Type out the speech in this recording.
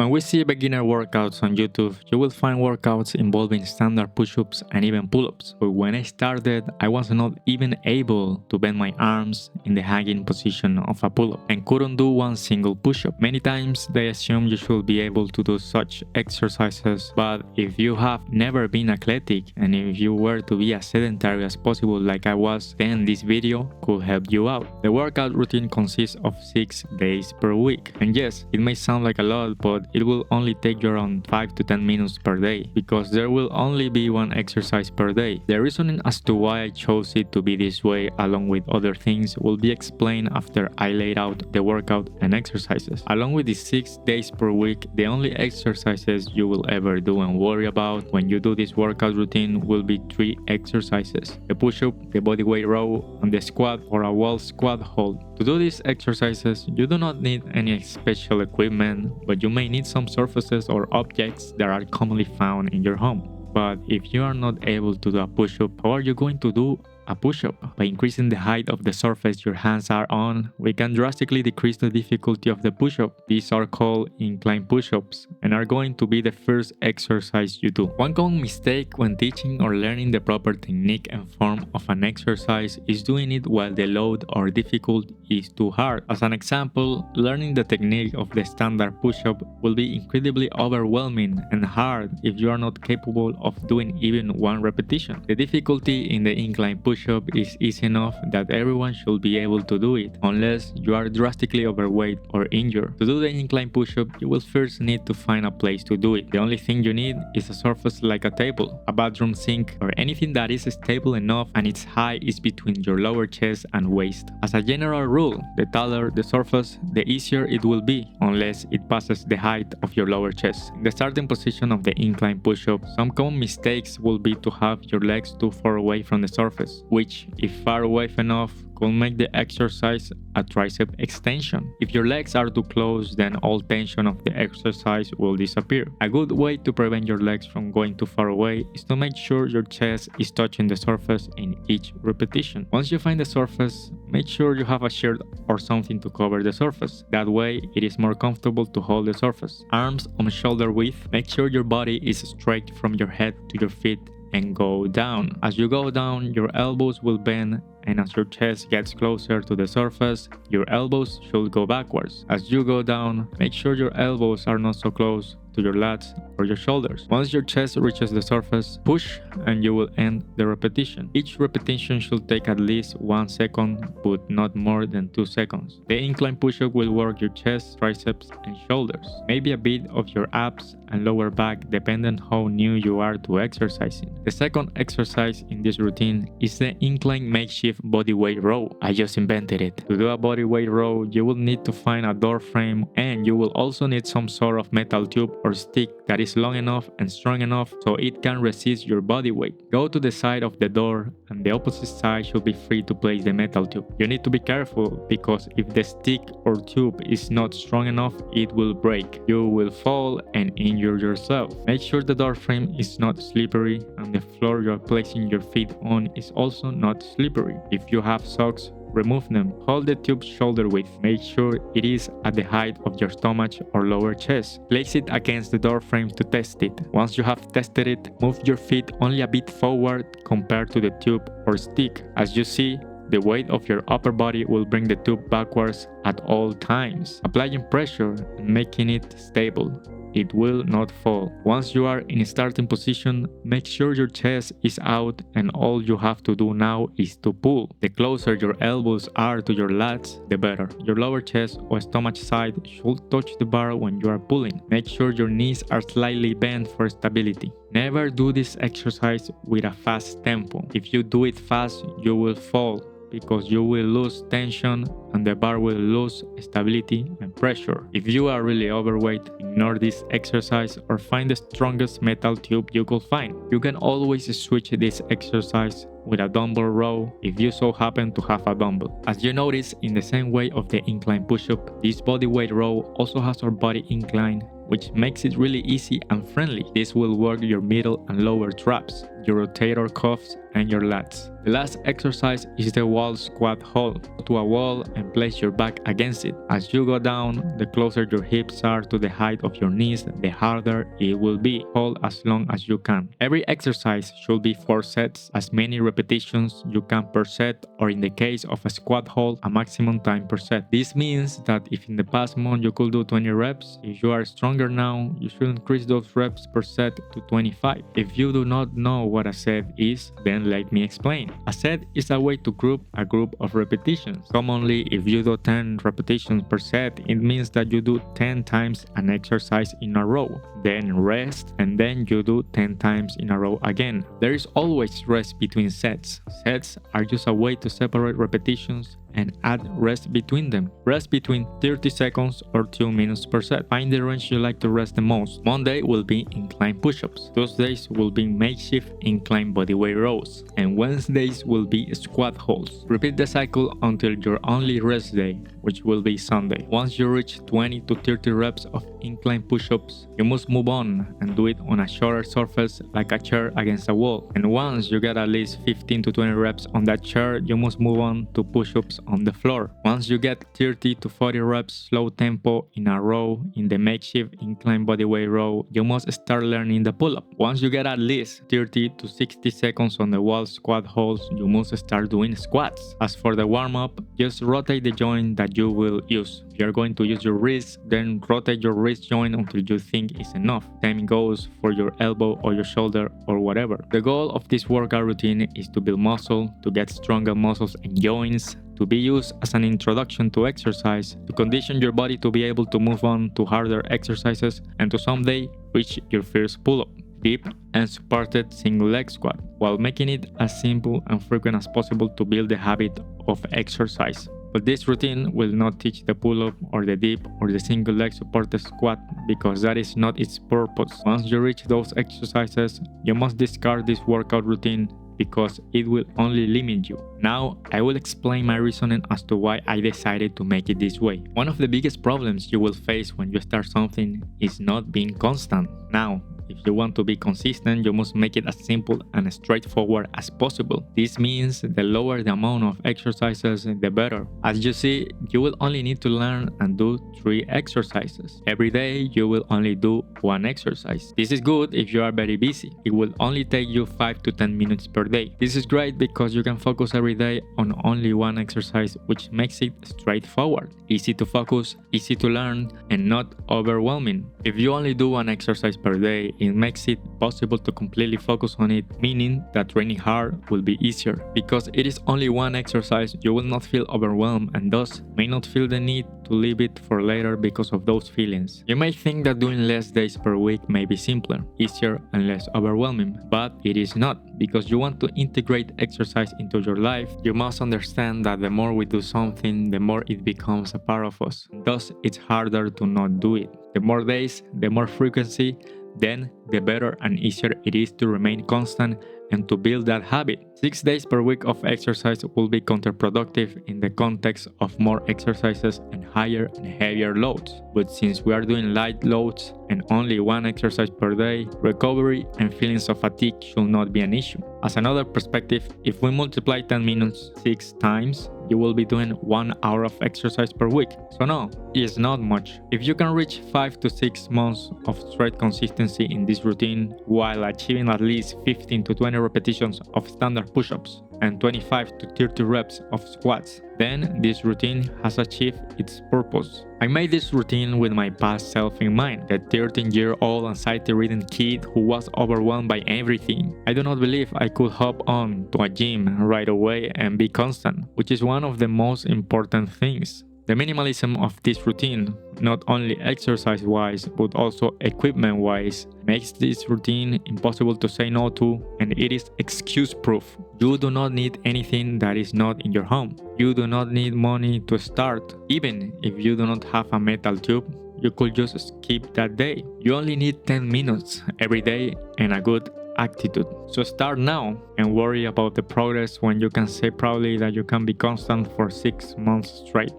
When we see beginner workouts on YouTube, you will find workouts involving standard push-ups and even pull-ups. But when I started, I was not even able to bend my arms in the hanging position of a pull-up and couldn't do one single push-up. Many times they assume you should be able to do such exercises, but if you have never been athletic and if you were to be as sedentary as possible like I was, then this video could help you out. The workout routine consists of 6 days per week. And yes, it may sound like a lot, but it will only take you around 5 to 10 minutes per day because there will only be one exercise per day. The reasoning as to why I chose it to be this way along with other things will be explained after I laid out the workout and exercises. Along with the 6 days per week, the only exercises you will ever do and worry about when you do this workout routine will be 3 exercises: the push-up, the bodyweight row, and the squat or a wall squat hold. To do these exercises, you do not need any special equipment, but you may need some surfaces or objects that are commonly found in your home. But if you are not able to do a push-up, how are you going to do a push-up? By increasing the height of the surface your hands are on, we can drastically decrease the difficulty of the push-up. These are called incline push-ups and are going to be the first exercise you do. One common mistake when teaching or learning the proper technique and form of an exercise is doing it while the load or difficulty is too hard. As an example, learning the technique of the standard push-up will be incredibly overwhelming and hard if you are not capable of doing even one repetition. The difficulty in the incline push-up is easy enough that everyone should be able to do it, unless you are drastically overweight or injured. To do the incline push-up, you will first need to find a place to do it. The only thing you need is a surface like a table, a bathroom sink, or anything that is stable enough and its height is between your lower chest and waist. As a general rule, the taller the surface, the easier it will be, unless it passes the height of your lower chest. In the starting position of the incline push-up, some common mistakes will be to have your legs too far away from the surface, which, if far away enough, could make the exercise a tricep extension. If your legs are too close, then all tension of the exercise will disappear. A good way to prevent your legs from going too far away is to make sure your chest is touching the surface in each repetition. Once you find the surface, make sure you have a shirt or something to cover the surface. That way, it is more comfortable to hold the surface. Arms on shoulder width. Make sure your body is straight from your head to your feet and go down. As you go down, your elbows will bend, and as your chest gets closer to the surface, your elbows should go backwards. As you go down, make sure your elbows are not so close to your lats or your shoulders. Once your chest reaches the surface, push and you will end the repetition. Each repetition should take at least 1 second, but not more than 2 seconds. The incline push-up will work your chest, triceps, and shoulders. Maybe a bit of your abs and lower back depending how new you are to exercising. The second exercise in this routine is the incline makeshift bodyweight row. I just invented it. To do a bodyweight row, you will need to find a door frame and you will also need some sort of metal tube or stick that is long enough and strong enough so it can resist your body weight. Go to the side of the door and the opposite side should be free to place the metal tube. You need to be careful because if the stick or tube is not strong enough, it will break. You will fall and injure yourself. Make sure the door frame is not slippery and the floor you are placing your feet on is also not slippery. If you have socks, remove them. Hold the tube shoulder width. Make sure it is at the height of your stomach or lower chest. Place it against the door frame to test it. Once you have tested it, move your feet only a bit forward compared to the tube or stick. As you see, the weight of your upper body will bring the tube backwards at all times, applying pressure and making it stable. It will not fall. Once you are in a starting position, make sure your chest is out and all you have to do now is to pull. The closer your elbows are to your lats, the better. Your lower chest or stomach side should touch the bar when you are pulling. Make sure your knees are slightly bent for stability. Never do this exercise with a fast tempo. If you do it fast, you will fall because you will lose tension and the bar will lose stability and pressure. If you are really overweight, ignore this exercise or find the strongest metal tube you could find. You can always switch this exercise with a dumbbell row if you so happen to have a dumbbell. As you notice, in the same way of the incline push-up, this bodyweight row also has our body incline which makes it really easy and friendly. This will work your middle and lower traps, your rotator cuffs, and your lats. The last exercise is the wall squat hold. Go to a wall and place your back against it. As you go down, the closer your hips are to the height of your knees, the harder it will be. Hold as long as you can. Every exercise should be 4 sets, as many repetitions you can per set, or in the case of a squat hold, a maximum time per set. This means that if in the past month you could do 20 reps, if you are stronger now, you should increase those reps per set to 25. If you do not know what a set is, then let me explain. A set is a way to group a group of repetitions. Commonly, if you do 10 repetitions per set, it means that you do 10 times an exercise in a row, then rest, and then you do 10 times in a row again. There is always rest between sets. Sets are just a way to separate repetitions and add rest between them. Rest between 30 seconds or 2 minutes per set. Find the range you like to rest the most. Monday will be incline push-ups. Tuesdays will be makeshift incline bodyweight rows. And Wednesdays will be squat holds. Repeat the cycle until your only rest day, which will be Sunday. Once you reach 20 to 30 reps of incline push-ups, you must move on and do it on a shorter surface like a chair against a wall. And once you get at least 15 to 20 reps on that chair, you must move on to push-ups on the floor. Once you get 30 to 40 reps slow tempo in a row in the makeshift incline bodyweight row, you must start learning the pull-up. Once you get at least 30 to 60 seconds on the wall squat holds, you must start doing squats. As for the warm-up, just rotate the joint that you will use. If you're going to use your wrist, then rotate your wrist joint until you think is enough. Same goes for your elbow or your shoulder or whatever. The goal of this workout routine is to build muscle, to get stronger muscles and joints, to be used as an introduction to exercise, to condition your body to be able to move on to harder exercises, and to someday reach your first pull-up, deep and supported single leg squat, while making it as simple and frequent as possible to build the habit of exercise. But this routine will not teach the pull-up or the dip or the single leg supported squat, because that is not its purpose. Once you reach those exercises, you must discard this workout routine because it will only limit you. Now, I will explain my reasoning as to why I decided to make it this way. One of the biggest problems you will face when you start something is not being constant. Now, if you want to be consistent, you must make it as simple and straightforward as possible. This means the lower the amount of exercises, the better. As you see, you will only need to learn and do 3 exercises. Every day, you will only do 1 exercise. This is good if you are very busy. It will only take you 5 to 10 minutes per day. This is great because you can focus every day on only 1 exercise, which makes it straightforward, easy to focus, easy to learn, and not overwhelming. If you only do 1 exercise per day, it makes it possible to completely focus on it, meaning that training hard will be easier. Because it is only 1 exercise, you will not feel overwhelmed and thus may not feel the need to leave it for later because of those feelings. You may think that doing less days per week may be simpler, easier, and less overwhelming, but it is not. Because you want to integrate exercise into your life, you must understand that the more we do something, the more it becomes a part of us. Thus, it's harder to not do it. The more days, the more frequency, then the better and easier it is to remain constant and to build that habit. 6 days per week of exercise will be counterproductive in the context of more exercises and higher and heavier loads. But since we are doing light loads and only 1 exercise per day, recovery and feelings of fatigue should not be an issue. As another perspective, if we multiply 10 minutes 6 times, you will be doing 1 hour of exercise per week. So no, it's not much. If you can reach 5 to 6 months of straight consistency in this routine while achieving at least 15 to 20 repetitions of standard push-ups and 25 to 30 reps of squats, then this routine has achieved its purpose. I made this routine with my past self in mind, the 13-year-old anxiety-ridden kid who was overwhelmed by everything. I do not believe I could hop on to a gym right away and be constant, which is one of the most important things. The minimalism of this routine, not only exercise-wise but also equipment-wise, makes this routine impossible to say no to, and it is excuse-proof. You do not need anything that is not in your home. You do not need money to start. Even if you do not have a metal tube, you could just skip that day. You only need 10 minutes every day and a good attitude. So start now and worry about the progress when you can say proudly that you can be constant for 6 months straight.